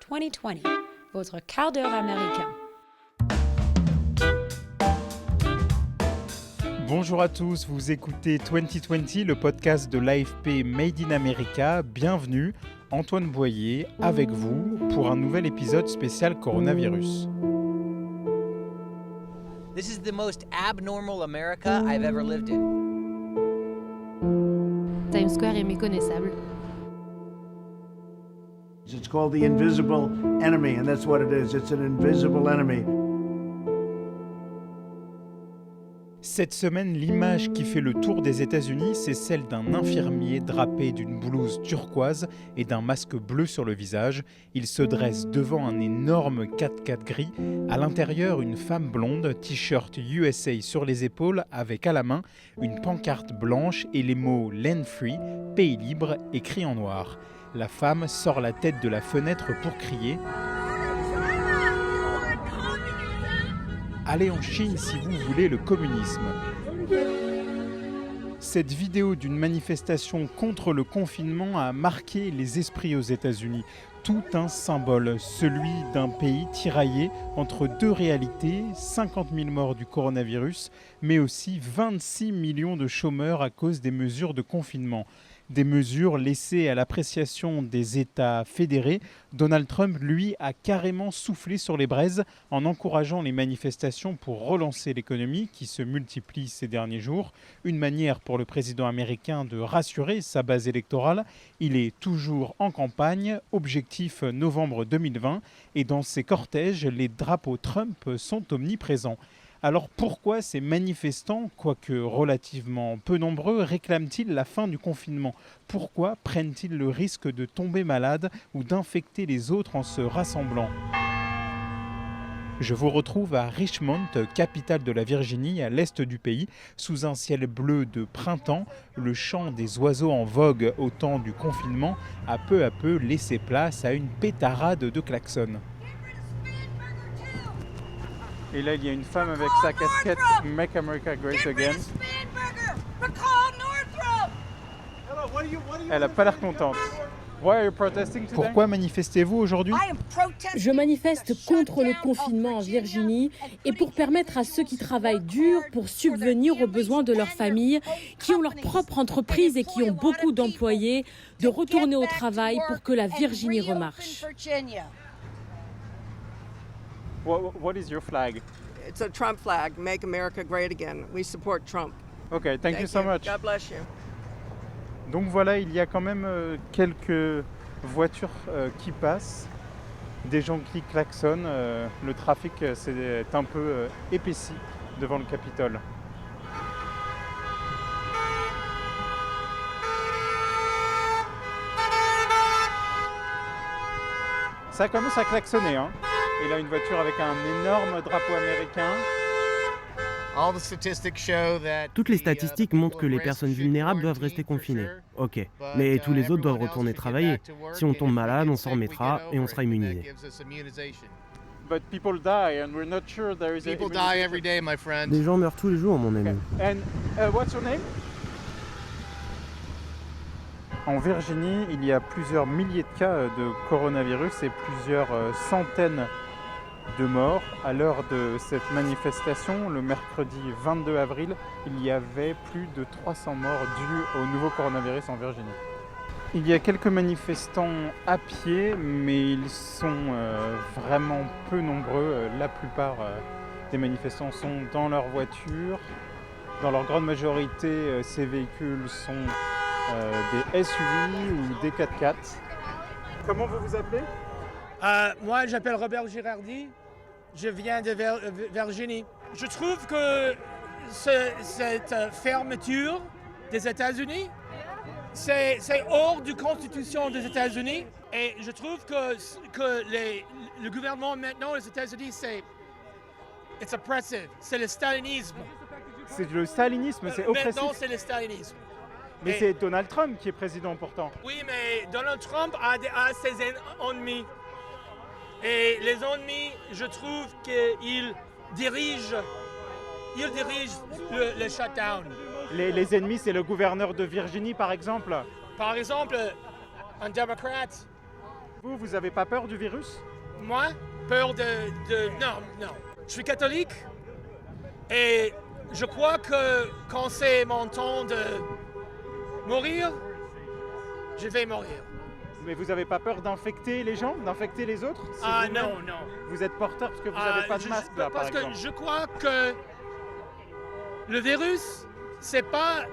2020, votre quart d'heure américain. Bonjour à tous, vous écoutez 2020, le podcast de l'AFP Made in America. Bienvenue, Antoine Boyer avec vous pour un nouvel épisode spécial coronavirus. This is the most abnormal America I've ever lived in. Times Square est méconnaissable. It's called the invisible enemy, and that's what it is. It's an invisible enemy. Cette semaine, l'image qui fait le tour des États-Unis, c'est celle d'un infirmier drapé d'une blouse turquoise et d'un masque bleu sur le visage. Il se dresse devant un énorme 4x4 gris. À l'intérieur, une femme blonde, t-shirt USA sur les épaules, avec à la main une pancarte blanche et les mots « Land Free », pays libre, écrits en noir. La femme sort la tête de la fenêtre pour crier « Allez en Chine si vous voulez le communisme ». Cette vidéo d'une manifestation contre le confinement a marqué les esprits aux États-Unis. Tout un symbole, celui d'un pays tiraillé entre deux réalités, 50 000 morts du coronavirus, mais aussi 26 millions de chômeurs à cause des mesures de confinement. Des mesures laissées à l'appréciation des États fédérés. Donald Trump, lui, a carrément soufflé sur les braises en encourageant les manifestations pour relancer l'économie qui se multiplie ces derniers jours. Une manière pour le président américain de rassurer sa base électorale. Il est toujours en campagne, objectif novembre 2020, et dans ses cortèges, les drapeaux Trump sont omniprésents. Alors pourquoi ces manifestants, quoique relativement peu nombreux, réclament-ils la fin du confinement ? Pourquoi prennent-ils le risque de tomber malades ou d'infecter les autres en se rassemblant ? Je vous retrouve à Richmond, capitale de la Virginie, à l'est du pays, sous un ciel bleu de printemps. Le chant des oiseaux en vogue au temps du confinement a peu à peu laissé place à une pétarade de klaxons. Et là, il y a une femme avec sa casquette « Make America Great Again ». Elle n'a pas l'air contente. Pourquoi manifestez-vous aujourd'hui ? Je manifeste contre le confinement en Virginie et pour permettre à ceux qui travaillent dur pour subvenir aux besoins de leurs familles, qui ont leur propre entreprise et qui ont beaucoup d'employés, de retourner au travail pour que la Virginie remarche. What is your flag? It's a Trump flag. Make America great again. We support Trump. Okay, thank you so much. God bless you. Donc voilà, il y a quand même quelques voitures qui passent, des gens qui klaxonnent. Le trafic s'est un peu épaissi devant le Capitole. Ça commence à klaxonner, hein. Et là, une voiture avec un énorme drapeau américain. Toutes les statistiques montrent que les personnes vulnérables doivent rester confinées. Ok, mais tous les autres doivent retourner travailler. Si on tombe malade, on s'en remettra et on sera immunisé. Les gens meurent tous les jours, mon ami. What's your name? En Virginie, il y a plusieurs milliers de cas de coronavirus et plusieurs centaines de morts. À l'heure de cette manifestation, le mercredi 22 avril, il y avait plus de 300 morts dus au nouveau coronavirus en Virginie. Il y a quelques manifestants à pied, mais ils sont vraiment peu nombreux. La plupart des manifestants sont dans leur voiture. Dans leur grande majorité, ces véhicules sont des SUV ou des 4x4. Comment vous vous appelez ? Moi, j'appelle Robert Girardi. Je viens de Virginie. Je trouve que cette fermeture des États-Unis, c'est hors de la Constitution des États-Unis. Et je trouve que le gouvernement maintenant des États-Unis, c'est oppressive. C'est le stalinisme. C'est le stalinisme, c'est oppressif. Maintenant, c'est le stalinisme. Mais c'est Donald Trump qui est président pourtant. Oui, mais Donald Trump a ses ennemis. Et les ennemis, je trouve qu'ils dirigent le shutdown. Les ennemis, c'est le gouverneur de Virginie, par exemple. Par exemple, un démocrate Vous avez pas peur du virus? Moi, peur de... Non. Je suis catholique et je crois que quand c'est mon temps de mourir, je vais mourir. Mais vous avez pas peur d'infecter les gens, d'infecter les autres? Si vous-même, Non. Vous êtes porteur parce que vous n'avez pas de masque là, par parce exemple. que je crois que le virus, c'est pas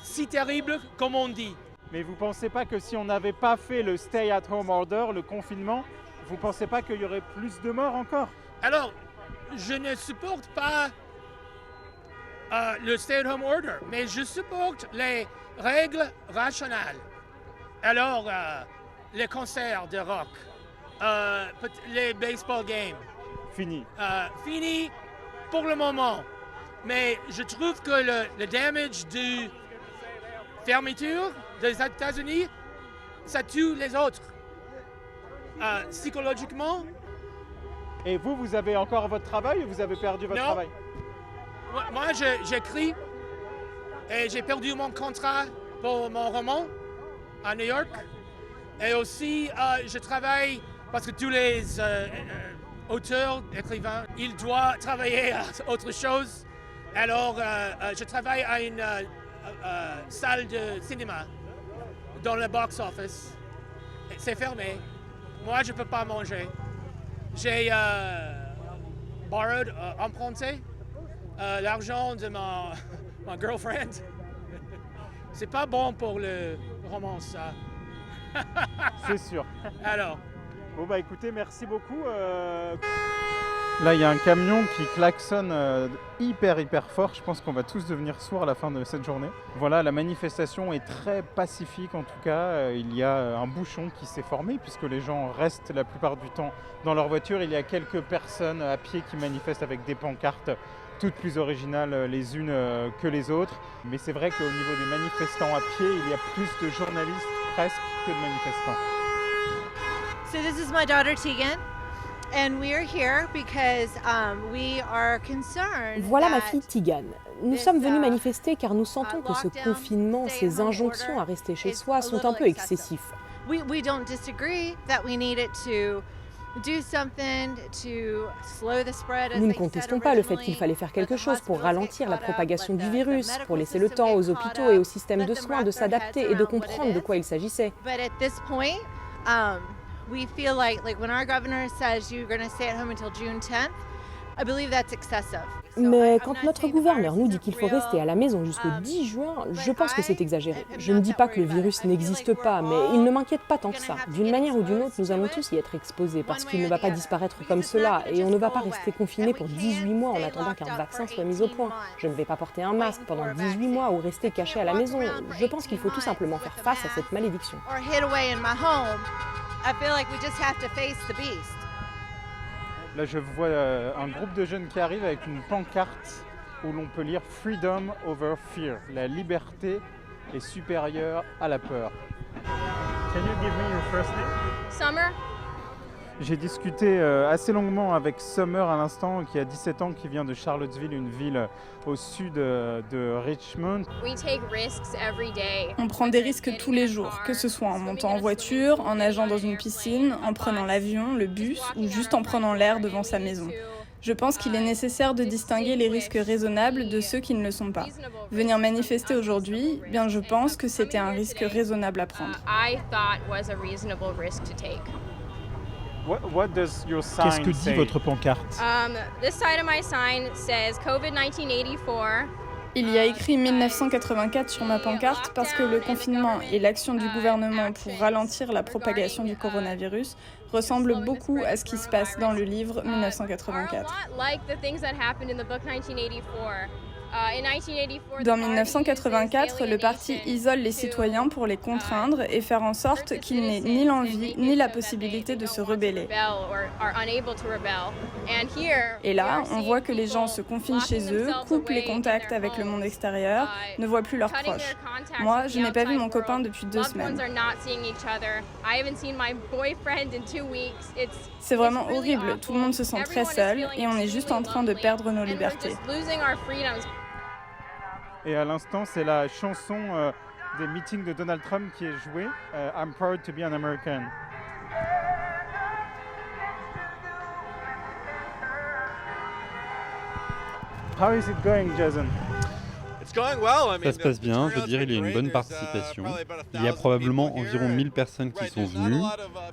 si terrible comme on dit. Mais vous pensez pas que si on n'avait pas fait le stay-at-home order, le confinement, vous pensez pas qu'il y aurait plus de morts encore? Alors, je ne supporte pas le stay-at-home order, mais je supporte les règles rationnelles. Alors, les concerts de rock, les baseball games, Fini. fini pour le moment. Mais je trouve que le damage de fermeture des États-Unis, ça tue les autres. Psychologiquement, Et vous avez encore votre travail ou vous avez perdu votre Non. travail? moi j'écris et j'ai perdu mon contrat pour mon roman à New York. Et aussi, je travaille parce que tous les auteurs, écrivains, ils doivent travailler à autre chose. Alors, je travaille à une salle de cinéma dans le box-office. C'est fermé. Moi, je ne peux pas manger. J'ai emprunté l'argent de ma girlfriend. C'est pas bon pour le roman, ça. C'est sûr. Alors, Bon bah écoutez, merci beaucoup. Là il y a un camion qui klaxonne hyper fort. Je pense qu'on va tous devenir sourds à la fin de cette journée. Voilà, la manifestation est très pacifique en tout cas. Il y a un bouchon qui s'est formé puisque les gens restent la plupart du temps dans leur voiture. Il y a quelques personnes à pied qui manifestent avec des pancartes toutes plus originales les unes que les autres. Mais c'est vrai qu'au niveau des manifestants à pied, il y a plus de journalistes presque que de manifestants. So this is my daughter Tegan, and we are here because we are concerned. Voilà ma that fille Tigane. Nous sommes venus manifester car nous sentons que ce confinement, ces injonctions à rester chez soi sont un peu excessifs. we don't disagree that we needed to do something to slow the spread. as Nous ne they said contestons pas le fait originally. qu'il fallait faire quelque Let the chose pour hospitals get ralentir la caught up, propagation let du the virus, medical pour laisser le system temps get aux caught hôpitaux et up, aux systèmes let de them soins wrap de their s'adapter heads et de around what it comprendre de is. quoi il s'agissait. But at this point, we feel like when our governor says you're going to stay at home until June 10th, I believe that's excessive. Mais quand notre gouverneur nous dit qu'il faut rester à la maison jusqu'au 10 juin, je pense que c'est exagéré. Je ne dis pas que le virus n'existe pas, mais il ne m'inquiète pas tant que ça. D'une manière ou d'une autre, nous allons tous y être exposés parce qu'il ne va pas disparaître comme cela et on ne va pas rester confiné pour 18 mois en attendant qu'un vaccin soit mis au point. Je ne vais pas porter un masque pendant 18 mois ou rester caché à la maison. Je pense qu'il faut tout simplement faire face à cette malédiction. Or hid away in my home. I feel like we just have to face the beast. Là, je vois un groupe de jeunes qui arrivent avec une pancarte où l'on peut lire « Freedom over fear ». La liberté est supérieure à la peur. Can you give me your first name? Summer? J'ai discuté assez longuement avec Summer à l'instant, qui a 17 ans, qui vient de Charlottesville, une ville au sud de Richmond. We take risks every day. On prend des risques tous les jours, que ce soit en montant en voiture, en nageant dans une piscine, en prenant l'avion, le bus ou juste en prenant l'air devant sa maison. Je pense qu'il est nécessaire de distinguer les risques raisonnables de ceux qui ne le sont pas. Venir manifester aujourd'hui, bien je pense que c'était un risque raisonnable à prendre. I thought was a reasonable risk to take. What does your sign Qu'est-ce que dit say? votre pancarte? This side of my sign says COVID 1984. Il y a écrit 1984 sur ma pancarte parce que le confinement et l'action du gouvernement pour ralentir la propagation du coronavirus ressemblent beaucoup à ce qui se passe dans le livre 1984. Dans 1984, le parti isole les citoyens pour les contraindre et faire en sorte qu'ils n'aient ni l'envie ni la possibilité de se rebeller. Et là, on voit que les gens se confinent chez eux, coupent les contacts avec le monde extérieur, ne voient plus leurs proches. Moi, je n'ai pas vu mon copain depuis 2 semaines. C'est vraiment horrible, tout le monde se sent très seul et on est juste en train de perdre nos libertés. Et à l'instant, c'est la chanson des meetings de Donald Trump qui est joué. I'm proud to be an American. How is it going, Jason? Ça se passe bien, je veux dire, il y a une bonne participation. Il y a probablement environ 1000 personnes qui sont venues.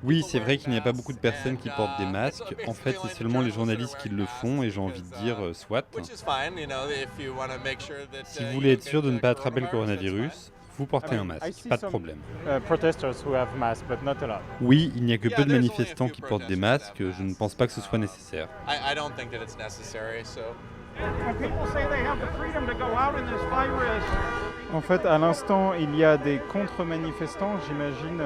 Oui, c'est vrai qu'il n'y a pas beaucoup de personnes qui portent des masques. En fait, c'est seulement les journalistes qui le font et j'ai envie de dire soit. Si vous voulez être sûr de ne pas attraper le coronavirus, vous portez un masque, pas de problème. Oui, il n'y a que peu de manifestants qui portent des masques, je ne pense pas que ce soit nécessaire. En fait, à l'instant, il y a des contre-manifestants, j'imagine,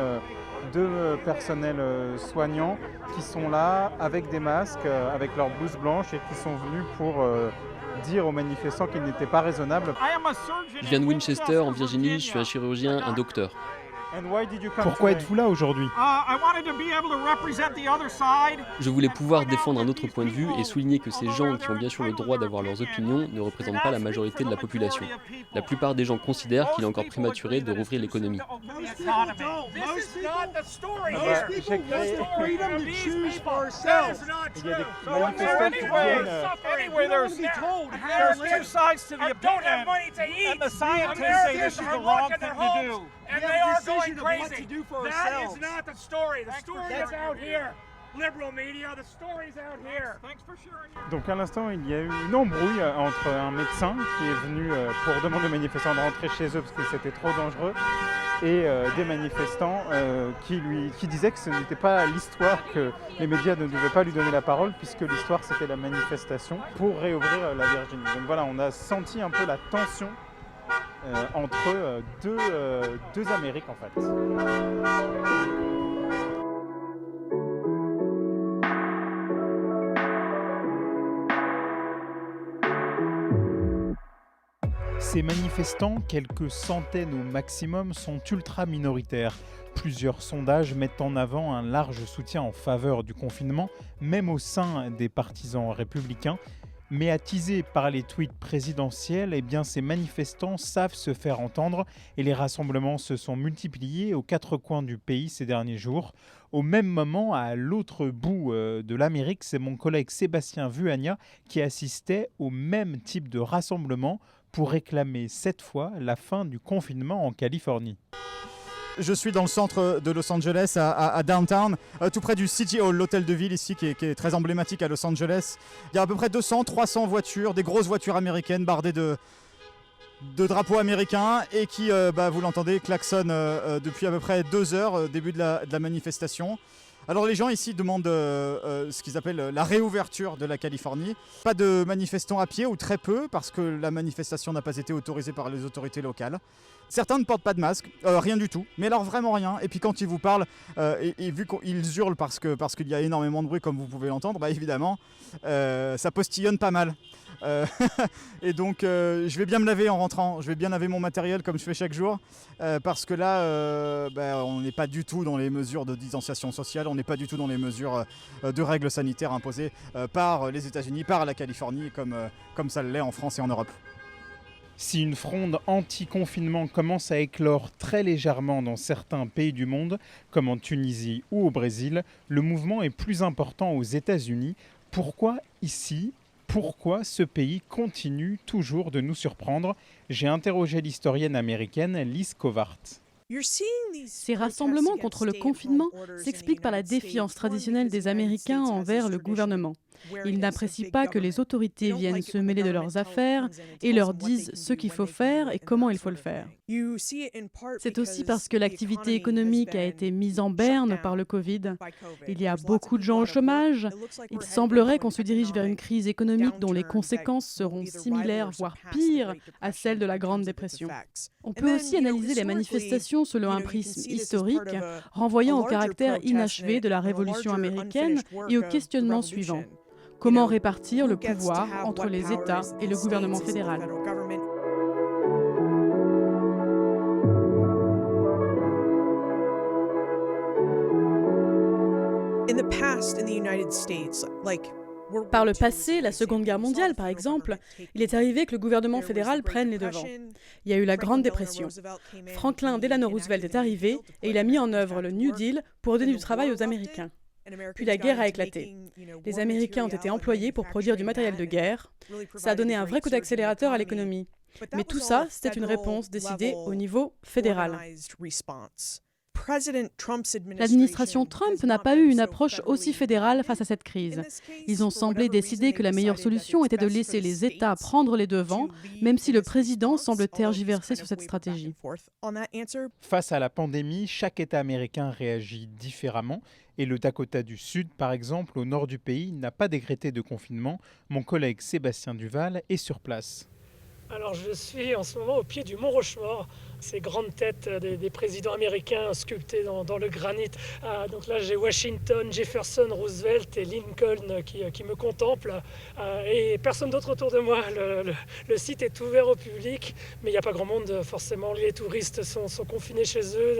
deux personnels soignants qui sont là avec des masques, avec leurs blouses blanches et qui sont venus pour dire aux manifestants qu'ils n'étaient pas raisonnables. Je viens de Winchester, en Virginie, je suis un chirurgien, un docteur. Pourquoi êtes-vous là aujourd'hui? Je voulais pouvoir défendre un autre point de vue et souligner que ces gens qui ont bien sûr le droit d'avoir leurs opinions ne représentent pas la majorité de la population. La plupart des gens considèrent qu'il est encore prématuré de rouvrir l'économie. And they are going crazy. That is not the story. The story is out here. Liberal media, the story's out here. Thanks for sharing. Donc à l'instant, il y a eu une embrouille entre un médecin qui est venu pour demander aux manifestants de rentrer chez eux parce que c'était trop dangereux et des manifestants qui disaient que ce n'était pas l'histoire, que les médias ne devaient pas lui donner la parole puisque l'histoire c'était la manifestation pour réouvrir la Virginie. Donc voilà, on a senti un peu la tension entre deux Amériques en fait. Ces manifestants, quelques centaines au maximum, sont ultra minoritaires. Plusieurs sondages mettent en avant un large soutien en faveur du confinement, même au sein des partisans républicains. Mais attisés par les tweets présidentiels, eh bien, ces manifestants savent se faire entendre et les rassemblements se sont multipliés aux quatre coins du pays ces derniers jours. Au même moment, à l'autre bout de l'Amérique, c'est mon collègue Sébastien Vuagna qui assistait au même type de rassemblement pour réclamer cette fois la fin du confinement en Californie. Je suis dans le centre de Los Angeles, à Downtown, tout près du City Hall, l'hôtel de ville ici qui est très emblématique à Los Angeles. Il y a à peu près 200-300 voitures, des grosses voitures américaines bardées de drapeaux américains et qui, vous l'entendez, klaxonnent depuis à peu près 2 heures, début de la manifestation. Alors les gens ici demandent ce qu'ils appellent la réouverture de la Californie. Pas de manifestants à pied ou très peu parce que la manifestation n'a pas été autorisée par les autorités locales. Certains ne portent pas de masque, rien du tout, mais alors vraiment rien. Et puis quand ils vous parlent, et vu qu'ils hurlent parce qu'il y a énormément de bruit comme vous pouvez l'entendre, évidemment, ça postillonne pas mal. Et donc je vais bien me laver en rentrant, je vais bien laver mon matériel comme je fais chaque jour parce que là on n'est pas du tout dans les mesures de distanciation sociale, on n'est pas du tout dans les mesures de règles sanitaires imposées par les États-Unis, par la Californie comme ça l'est en France et en Europe. Si une fronde anti-confinement commence à éclore très légèrement dans certains pays du monde, comme en Tunisie ou au Brésil, le mouvement est plus important aux États-Unis. Pourquoi ici ? Pourquoi ce pays continue toujours de nous surprendre? J'ai interrogé l'historienne américaine Liz Covart. Ces rassemblements contre le confinement s'expliquent par la défiance traditionnelle des Américains envers le gouvernement. Ils n'apprécient pas que les autorités viennent se mêler de leurs affaires et leur disent ce qu'il faut faire et comment il faut le faire. C'est aussi parce que l'activité économique a été mise en berne par le Covid. Il y a beaucoup de gens au chômage. Il semblerait qu'on se dirige vers une crise économique dont les conséquences seront similaires, voire pires, à celles de la Grande Dépression. On peut aussi analyser les manifestations selon un prisme historique, renvoyant au caractère inachevé de la Révolution américaine et au questionnement suivant. Comment répartir le pouvoir entre les États et le gouvernement fédéral? In the past in the United States, like Par le passé, la Seconde Guerre mondiale par exemple, il est arrivé que le gouvernement fédéral prenne les devants. Il y a eu la Grande Dépression. Franklin Delano Roosevelt est arrivé et il a mis en œuvre le New Deal pour donner du travail aux Américains. Puis la guerre a éclaté. Les Américains ont été employés pour produire du matériel de guerre. Ça a donné un vrai coup d'accélérateur à l'économie. Mais tout ça, c'était une réponse décidée au niveau fédéral. L'administration Trump n'a pas eu une approche aussi fédérale face à cette crise. Ils ont semblé décider que la meilleure solution était de laisser les États prendre les devants, même si le président semble tergiverser sur cette stratégie. Face à la pandémie, chaque État américain réagit différemment. Et le Dakota du Sud, par exemple, au nord du pays, n'a pas décrété de confinement. Mon collègue Sébastien Duval est sur place. Alors je suis en ce moment au pied du Mont Rushmore, ces grandes têtes des présidents américains sculptées dans le granit. Donc là j'ai Washington, Jefferson, Roosevelt et Lincoln qui me contemplent et personne d'autre autour de moi. Le site est ouvert au public, mais il n'y a pas grand monde forcément. Les touristes sont confinés chez eux,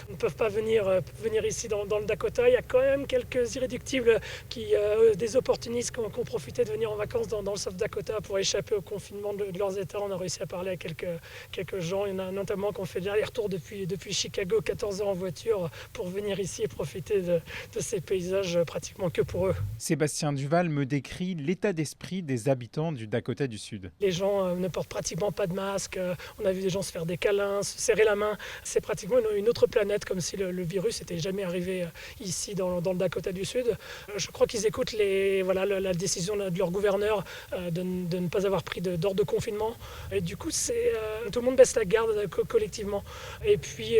ne peuvent pas venir ici dans le Dakota. Il y a quand même quelques irréductibles, des opportunistes qui ont profité de venir en vacances dans le South Dakota pour échapper au confinement de leurs États. On a réussi à parler à quelques gens. Il y en a notamment qui ont fait des allers-retours depuis Chicago, 14 heures en voiture, pour venir ici et profiter de ces paysages pratiquement que pour eux. Sébastien Duval me décrit l'état d'esprit des habitants du Dakota du Sud. Les gens ne portent pratiquement pas de masque. On a vu des gens se faire des câlins, se serrer la main. C'est pratiquement une autre planète, comme si le virus n'était jamais arrivé ici dans le Dakota du Sud. Je crois qu'ils écoutent la décision de leur gouverneur de ne pas avoir pris d'ordre de confinement. Et du coup, tout le monde baisse la garde collectivement. Et puis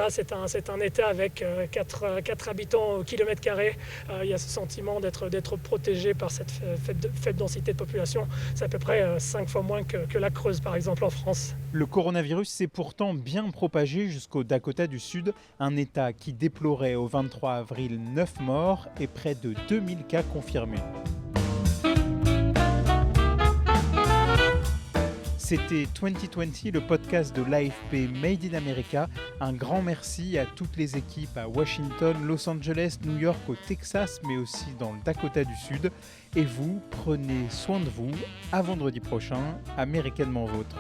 c'est un État avec 4 habitants au kilomètre carré. Il y a ce sentiment d'être protégé par cette faible densité de population. C'est à peu près 5 fois moins que la Creuse, par exemple, en France. Le coronavirus s'est pourtant bien propagé jusqu'au Dakota du Sud, un État qui déplorait au 23 avril 9 morts et près de 2000 cas confirmés. C'était 2020, le podcast de l'AFP Made in America. Un grand merci à toutes les équipes à Washington, Los Angeles, New York, au Texas, mais aussi dans le Dakota du Sud. Et vous, prenez soin de vous. À vendredi prochain, américanement vôtre.